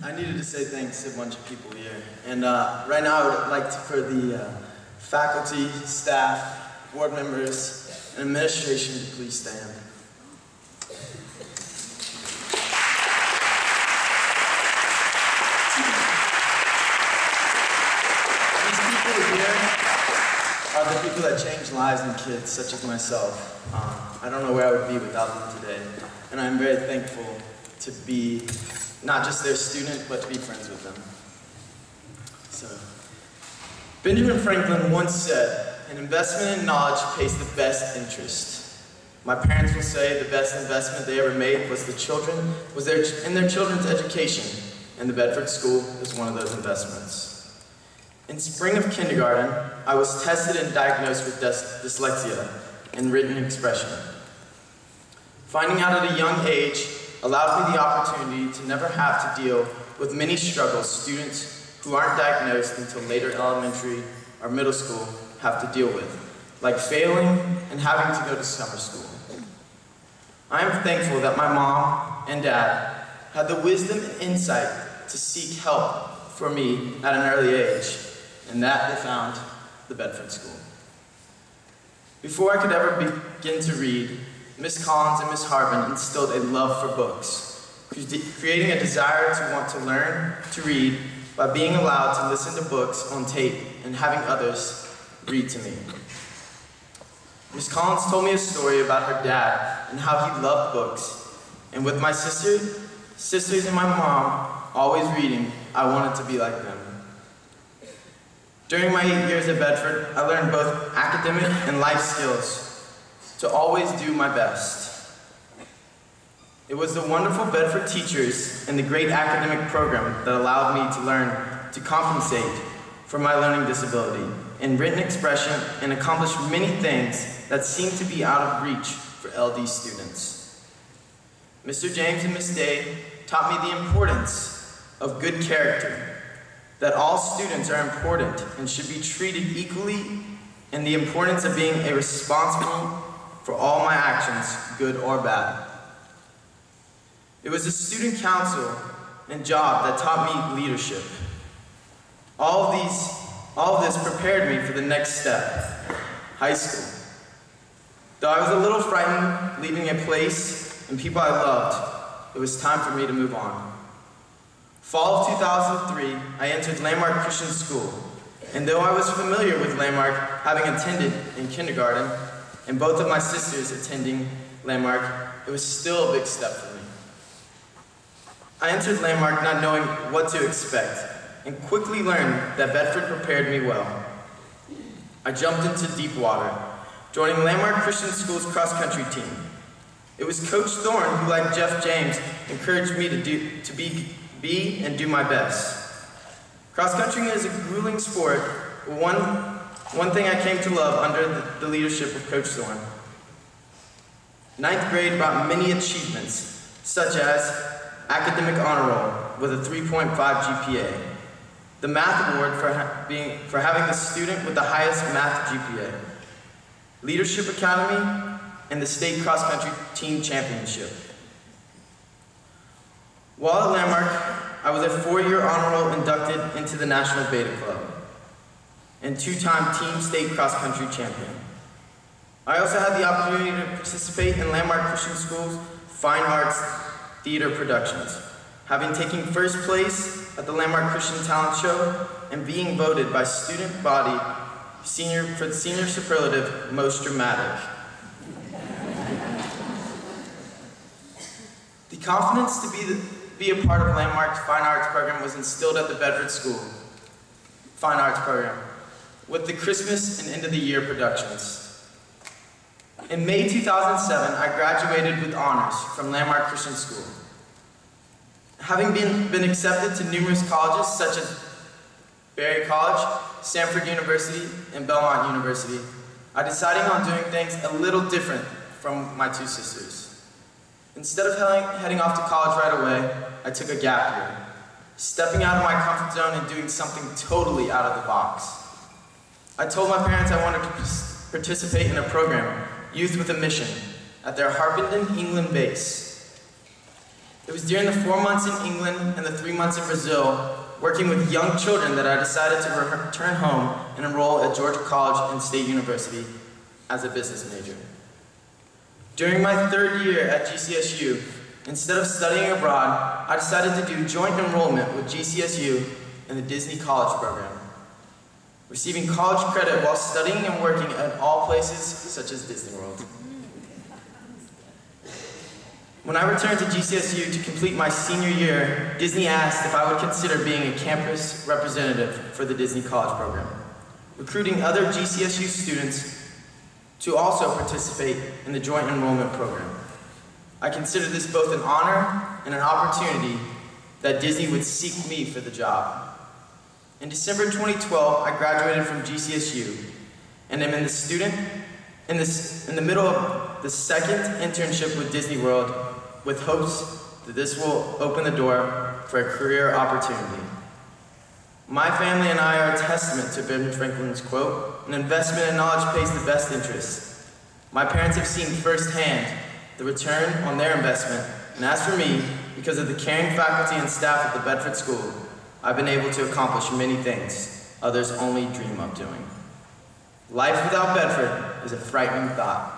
I needed to say thanks to a bunch of people here. And right now I would like for the faculty, staff, board members, and administration to please stand. These people here are the people that change lives in kids, such as myself. I don't know where I would be without them today. And I'm very thankful to be not just their student, but to be friends with them. So, Benjamin Franklin once said, "An investment in knowledge pays the best interest." My parents will say the best investment they ever made was in their children's education, and the Bedford School is one of those investments. In spring of kindergarten, I was tested and diagnosed with dyslexia and written expression. Finding out at a young age allowed me the opportunity to never have to deal with many struggles students who aren't diagnosed until later elementary or middle school have to deal with, like failing and having to go to summer school. I am thankful that my mom and dad had the wisdom and insight to seek help for me at an early age, and that they found the Bedford School. Before I could ever begin to read, Miss Collins and Miss Harvin instilled a love for books, creating a desire to want to learn to read by being allowed to listen to books on tape and having others read to me. Miss Collins told me a story about her dad and how he loved books, and with my sisters and my mom always reading, I wanted to be like them. During my 8 years at Bedford, I learned both academic and life skills to always do my best. It was the wonderful Bedford teachers and the great academic program that allowed me to learn to compensate for my learning disability in written expression and accomplish many things that seemed to be out of reach for LD students. Mr. James and Miss Day taught me the importance of good character, that all students are important and should be treated equally, and the importance of being responsible for all my actions, good or bad. It was the student council and job that taught me leadership. All of this prepared me for the next step, high school. Though I was a little frightened leaving a place and people I loved, it was time for me to move on. Fall of 2003, I entered Landmark Christian School, and though I was familiar with Landmark, having attended in kindergarten, and both of my sisters attending Landmark, it was still a big step for me. I entered Landmark not knowing what to expect, and quickly learned that Bedford prepared me well. I jumped into deep water, joining Landmark Christian School's cross-country team. It was Coach Thorne who, like Jeff James, encouraged me to be and do my best. Cross-country is a grueling sport, but one thing I came to love under the leadership of Coach Thorne. Ninth grade brought many achievements, such as academic honor roll with a 3.5 GPA, the math award for having the student with the highest math GPA, leadership academy, and the state cross-country team championship. While at Landmark, I was a 4-year honor roll inducted into the National Beta Club and 2-time team state cross-country champion. I also had the opportunity to participate in Landmark Christian School's Fine Arts Theater productions, having taken first place at the Landmark Christian Talent Show and being voted by student body for the senior superlative most dramatic. The confidence to be a part of Landmark's Fine Arts program was instilled at the Bedford School Fine Arts program with the Christmas and end of the year productions. In May 2007, I graduated with honors from Landmark Christian School. Having been accepted to numerous colleges such as Berry College, Stanford University, and Belmont University, I decided on doing things a little different from my two sisters. Instead of heading off to college right away, I took a gap year, stepping out of my comfort zone and doing something totally out of the box. I told my parents I wanted to participate in a program, Youth with a Mission, at their Harpenden, England base. It was during the 4 months in England and the 3 months in Brazil, working with young children, that I decided to return home and enroll at Georgia College and State University as a business major. During my 3rd year at GCSU, instead of studying abroad, I decided to do joint enrollment with GCSU in the Disney College program, receiving college credit while studying and working at all places such as Disney World. When I returned to GCSU to complete my senior year, Disney asked if I would consider being a campus representative for the Disney College program, recruiting other GCSU students to also participate in the joint enrollment program. I consider this both an honor and an opportunity that Disney would seek me for the job. In December 2012, I graduated from GCSU, and I'm in the middle of the 2nd internship with Disney World, with hopes that this will open the door for a career opportunity. My family and I are a testament to Ben Franklin's quote, "An investment in knowledge pays the best interest." My parents have seen firsthand the return on their investment, and as for me, because of the caring faculty and staff at the Bedford School, I've been able to accomplish many things others only dream of doing. Life without Bedford is a frightening thought.